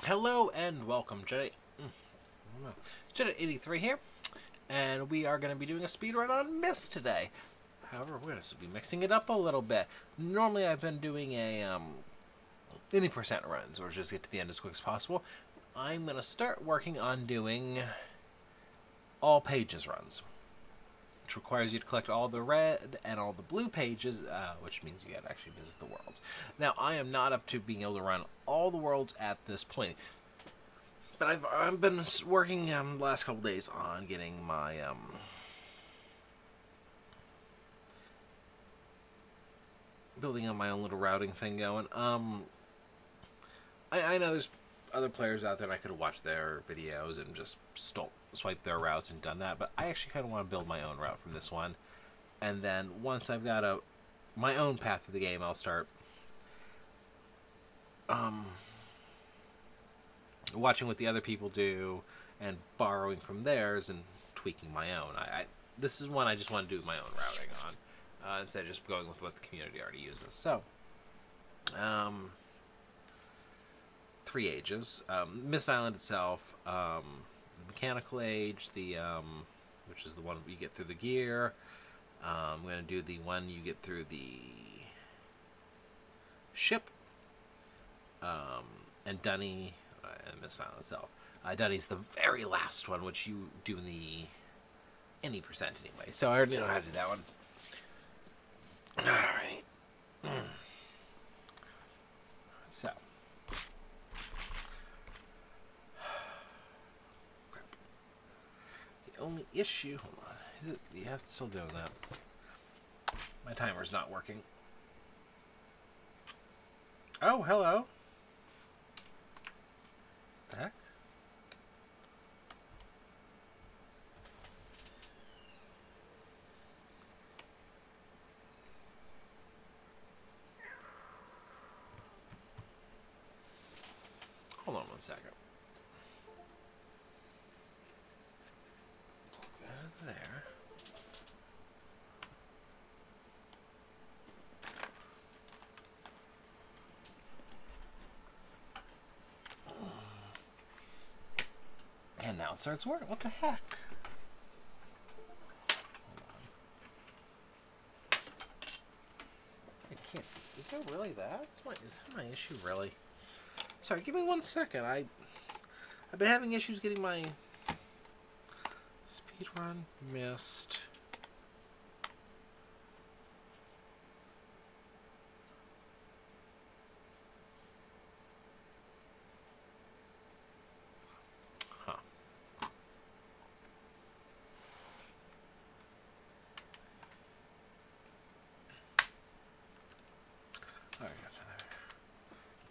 Hello and welcome, Jedi83 here, and we are going to be doing a speedrun on Myst today. However, we're going to be mixing it up a little bit. Normally, I've been doing a any percent runs, or just get to the end as quick as possible. I'm going to start working on doing all pages runs, which requires you to collect all the red and all the blue pages, which means you got to actually visit the worlds. Now, I am not up to being able to run all the worlds at this point, but I've been working the last couple days on getting my building on my own little routing thing going. I know there's other players out there, and I could have watched their videos and just swiped their routes and done that, but I actually kind of want to build my own route from this one. And then once I've got my own path through the game, I'll start watching what the other people do and borrowing from theirs and tweaking my own. This is one I just want to do my own routing on, instead of just going with what the community already uses. So, 3 ages. Myst Island itself, the Mechanical Age, which is the one you get through the gear. I'm going to do the one you get through the ship, and Dunny, and Myst Island itself. Dunny's the very last one, which you do in the any percent anyway. So I already know how to do that one. Alright. So. Crap. The only issue... Hold on. Yeah, it's still doing that. My timer's not working. Oh, hello. The heck? Hold on one second. Plug that in there. And now it starts working. What the heck? Hold on. I can't. Is it really that? Is that my issue, really? Sorry, give me 1 second. I've been having issues getting my speedrun Myst. Huh. Alright,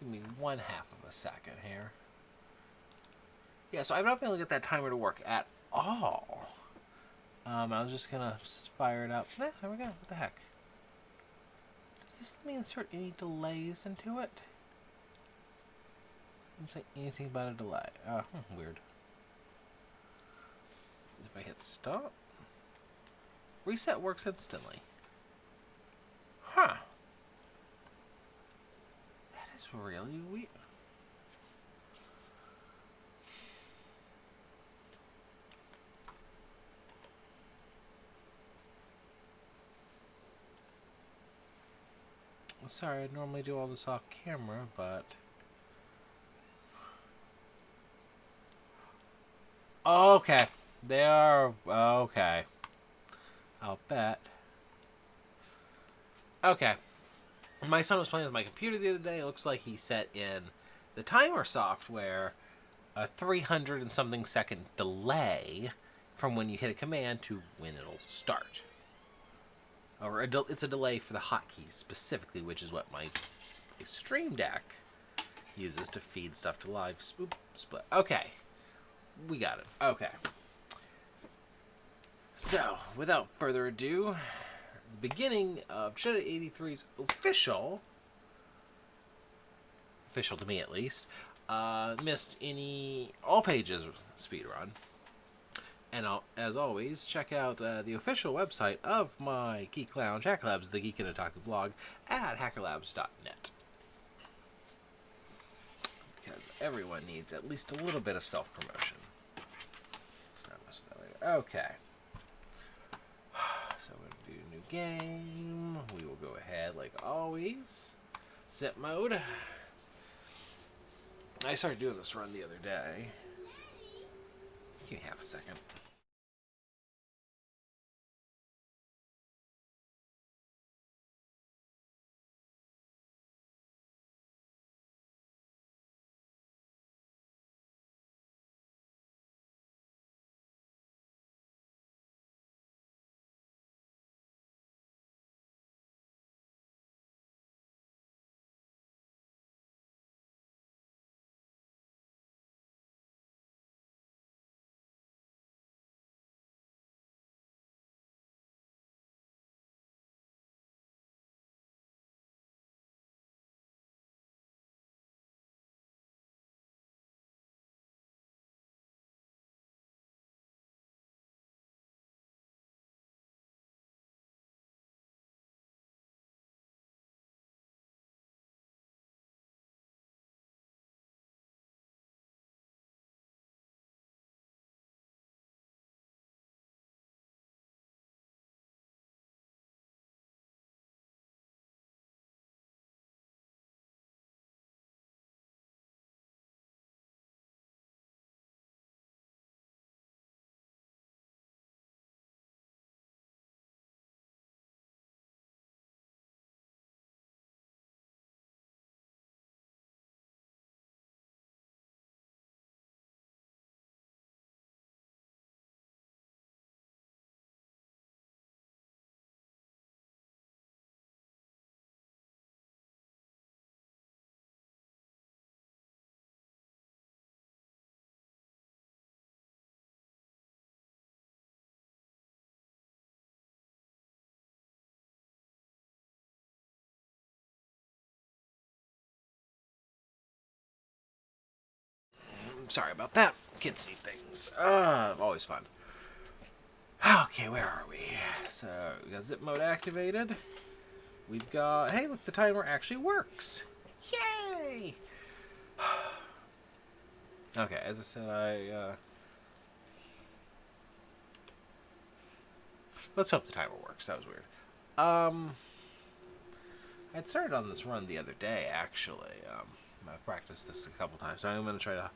give me 1/2 of a second here. Yeah, so I've not been able to get that timer to work at all. I was just gonna fire it up. There we go. What the heck? Does this let me insert any delays into it? Doesn't say anything about a delay. Weird. If I hit stop, reset works instantly. Huh. That is really weird. Sorry, I'd normally do all this off camera, but... Okay. They are... Okay. I'll bet. Okay. My son was playing with my computer the other day. It looks like he set in the timer software a 300 and something second delay from when you hit a command to when it'll start. Or it's a delay for the hotkeys specifically, which is what my Stream Deck uses to feed stuff to live split. Okay. We got it. Okay. So, without further ado, the beginning of Jedi83's official to me at least, Myst all pages speedrun. And as always, check out the official website of my Geek Lounge, Hacker Labs, the Geek and Otaku blog, at hackerlabs.net. because everyone needs at least a little bit of self-promotion. Okay. So we're going to do a new game. We will go ahead like always. Zip mode. I started doing this run the other day. Give me half a second. Sorry about that. Kids need things. Always fun. Okay, where are we? So, we got zip mode activated. We've got... Hey, look, the timer actually works. Yay! Okay, as I said, let's hope the timer works. That was weird. I'd started on this run the other day, actually. I practiced this a couple times, so I'm going to try to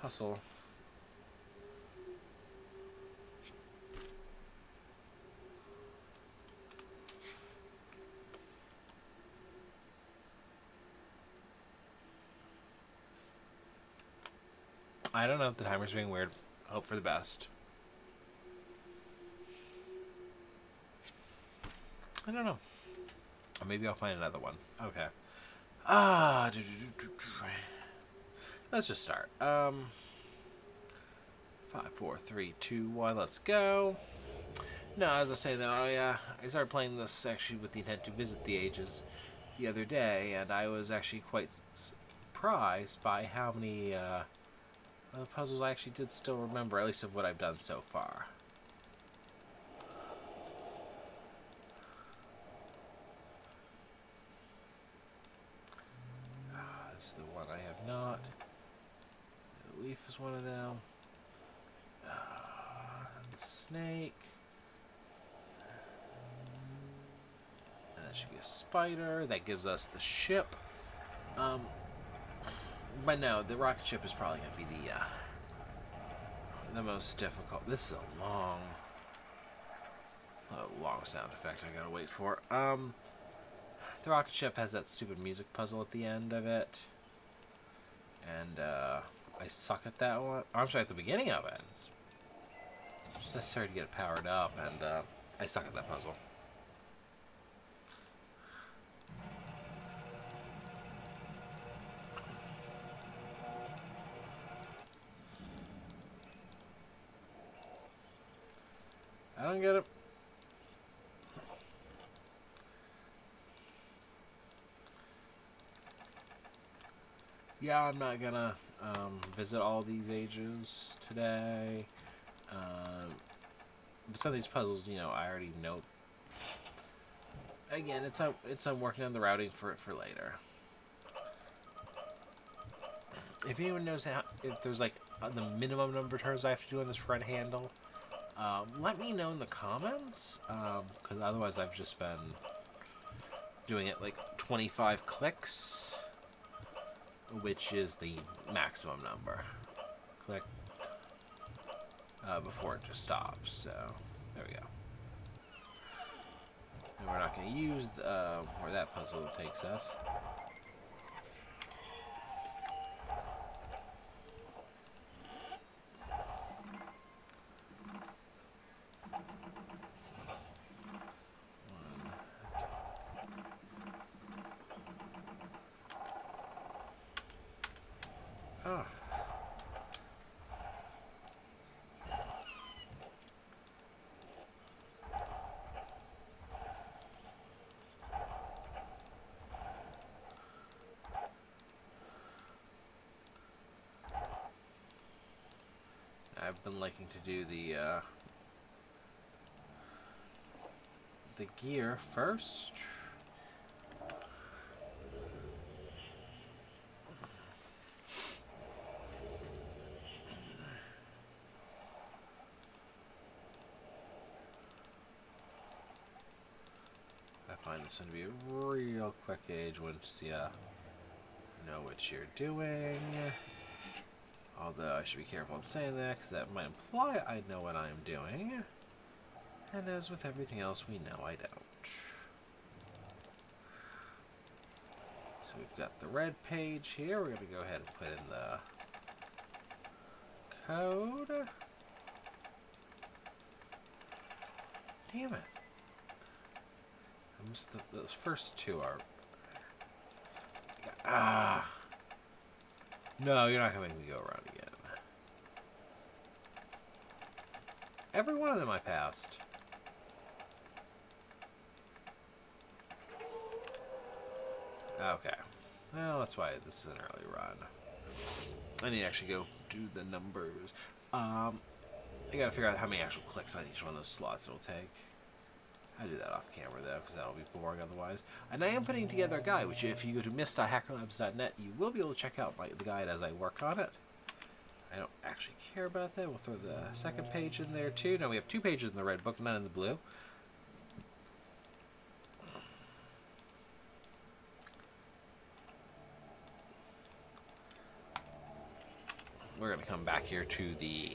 hustle. I don't know if the timer's being weird. Hope for the best. I don't know. Or maybe I'll find another one. Okay. Let's just start. 5, 4, 3, 2, 1. Let's go. No, as I say though, I started playing this actually with the intent to visit the ages the other day, and I was actually quite surprised by how many of the puzzles I actually did still remember, at least of what I've done so far. This is the one I have not. The leaf is one of them. The snake. And that should be a spider. That gives us the ship. But no, the rocket ship is probably going to be the most difficult. This is a long sound effect I gotta wait for. The rocket ship has that stupid music puzzle at the end of it. And I suck at that one. Or, I'm sorry, at the beginning of it. It's just necessary to get it powered up, and I suck at that puzzle. I don't get it. Yeah, I'm not gonna visit all these ages today. But some of these puzzles, you know, I already know. Again, I'm working on the routing for it for later. if anyone knows how, if there's like the minimum number of turns I have to do on this front handle, let me know in the comments, because otherwise I've just been doing it like 25 clicks, which is the maximum number. Click before it just stops. So there we go. And we're not going to use where that puzzle takes us. Oh. I've been liking to do the gear first. I find this one to be a real quick age once you know what you're doing. Although I should be careful in saying that, because that might imply I know what I'm doing. And as with everything else, we know I don't. So we've got the red page here. We're going to go ahead and put in the code. Damn it. I missed those first two are... Ah! No, you're not going to make me go around again. Every one of them I passed. Okay. Well, that's why this is an early run. I need to actually go do the numbers. I gotta figure out how many actual clicks on each one of those slots it'll take. I do that off camera though, because that'll be boring otherwise. And I am putting together a guide, which if you go to myst.hackerlabs.net, you will be able to check out the guide as I work on it. I don't actually care about that. We'll throw the second page in there too. Now we have 2 pages in the red book, none in the blue. We're going to come back here to the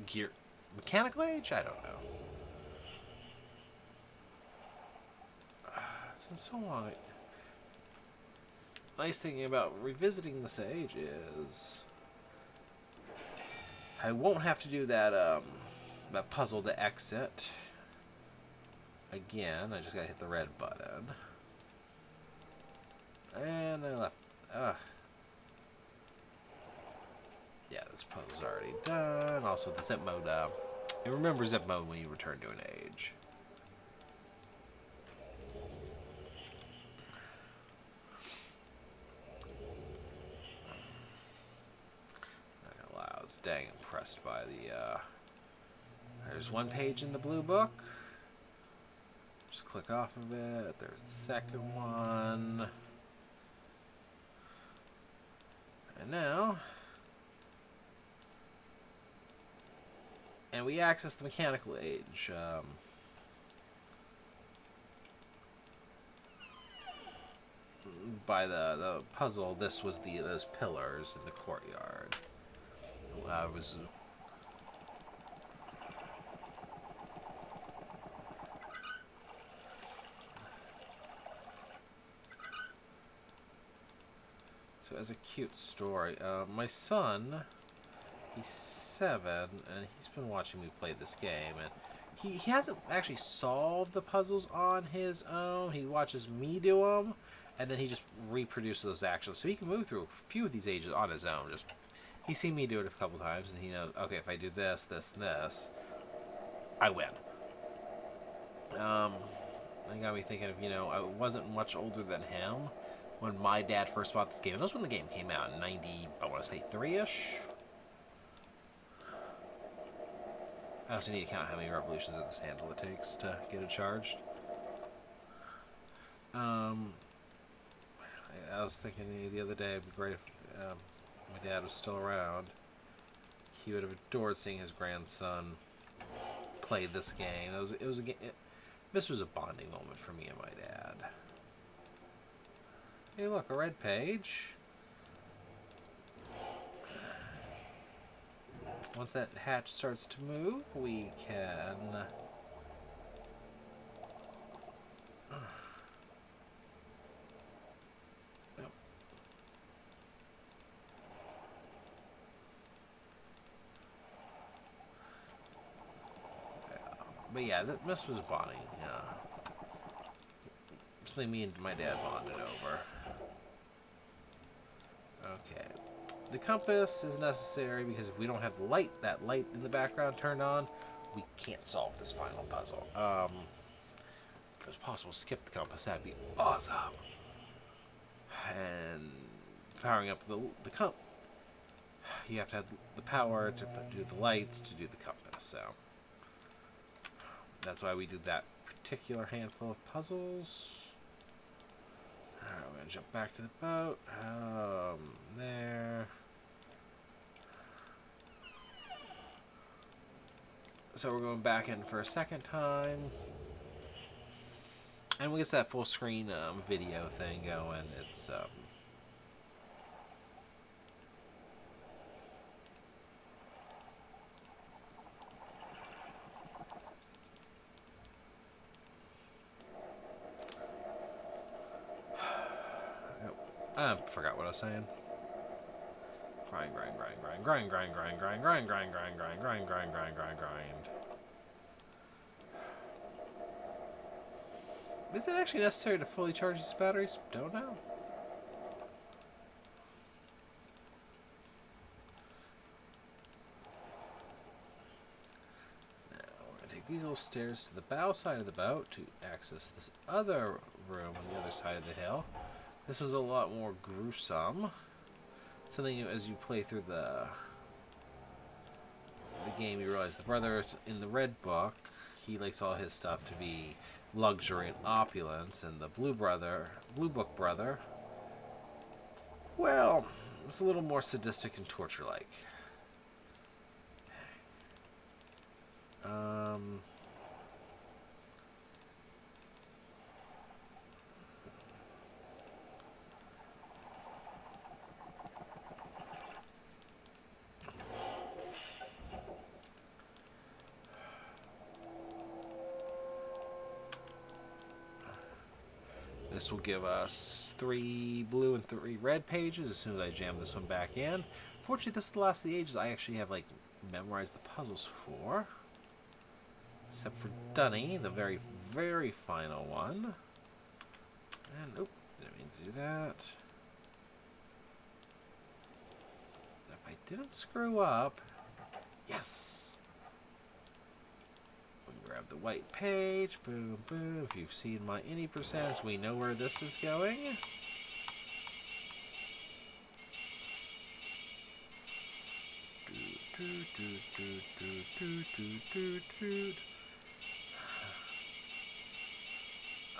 gear mechanical age? I don't know. It's been so long. Nice thing about revisiting this age is I won't have to do that that puzzle to exit again. I just gotta hit the red button. And I left. Yeah, this puzzle's already done. Also, the zip mode. And remember zip mode when you return to an age. Not gonna lie, I was dang impressed by the. There's 1 page in the blue book. Just click off of it. There's the second one. And now. And we access the mechanical age. By the puzzle, this was those pillars in the courtyard. Was so as a cute story, my son. He's 7, and he's been watching me play this game, and he hasn't actually solved the puzzles on his own. He watches me do them, and then he just reproduces those actions. So he can move through a few of these ages on his own. He's seen me do it a couple times, and he knows, okay, if I do this, this, and this, I win. That got me thinking of, I wasn't much older than him when my dad first bought this game. And that was when the game came out in 90, I want to say 3-ish. I also need to count how many revolutions of this handle it takes to get it charged. I was thinking the other day it'd be great if my dad was still around, he would have adored seeing his grandson play this game. This was a bonding moment for me and my dad. Hey, look, a red page. Once that hatch starts to move, we can... Nope. But yeah, this was bonding. Something me and my dad bonded over. Okay. The compass is necessary because if we don't have that light in the background turned on, we can't solve this final puzzle. If it was possible to skip the compass, that'd be awesome. And powering up the compass, you have to have the power to do the lights to do the compass. So that's why we do that particular handful of puzzles. Alright, we're gonna jump back to the boat. There. So we're going back in for a second time. And we get that full screen video thing going. It's I forgot what I was saying. Grind. Is it actually necessary to fully charge these batteries? Don't know. Now we're going to take these little stairs to the bow side of the boat to access this other room on the other side of the hill. This was a lot more gruesome. Something as you play through the game, you realize the brother in the red book, he likes all his stuff to be luxury and opulence, and the blue book brother, well, it's a little more sadistic and torture-like. This will give us 3 blue and 3 red pages as soon as I jam this one back in. Fortunately, this is the last of the ages I actually have memorized the puzzles for. Except for Dunny, the very, very final one. And, didn't mean to do that. If I didn't screw up, yes! Grab the white page, boom, boom. If you've seen my any percents, we know where this is going.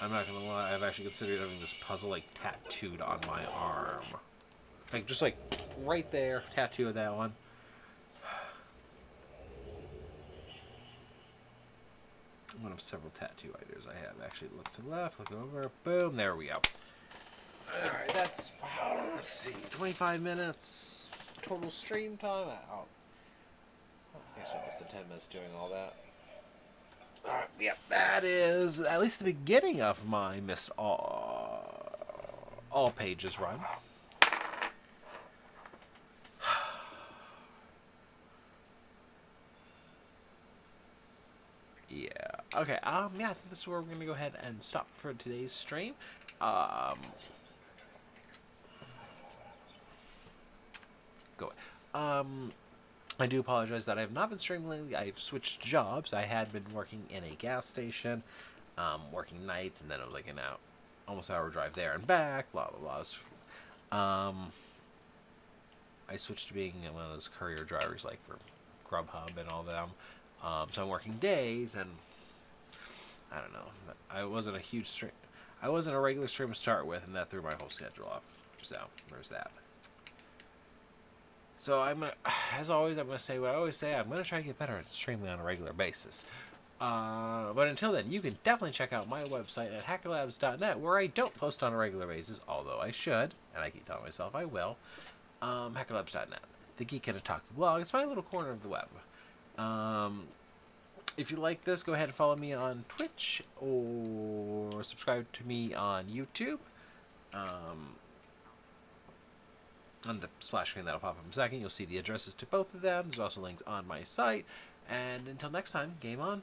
I'm not gonna lie, I've actually considered having this puzzle tattooed on my arm. Just right there, tattoo of that one. One of several tattoo ideas I have. Actually, look to the left, look over, boom, there we go. Alright, that's, let's see, 25 minutes total stream time. I think I spent less than 10 minutes doing all that. Alright, yep, that is at least the beginning of my Myst all pages run. Yeah. Okay. Yeah. I think this is where we're gonna go ahead and stop for today's stream. Go. I do apologize that I have not been streaming lately. I've switched jobs. I had been working in a gas station, working nights, and then it was an almost hour drive there and back. Blah blah blah. I switched to being one of those courier drivers, for Grubhub and all them. So I'm working days, and I don't know. I wasn't a huge stream. I wasn't a regular streamer to start with, and that threw my whole schedule off. So there's that. So I'm gonna, as always, I'm gonna say what I always say. I'm gonna try to get better at streaming on a regular basis. But until then, you can definitely check out my website at hackerlabs.net, where I don't post on a regular basis, although I should, and I keep telling myself I will. Hackerlabs.net, the Geek and Otaku blog. It's my little corner of the web. If you like this, go ahead and follow me on Twitch or subscribe to me on YouTube. On the splash screen that'll pop up in a second, you'll see the addresses to both of them. There's also links on my site. And until next time, game on.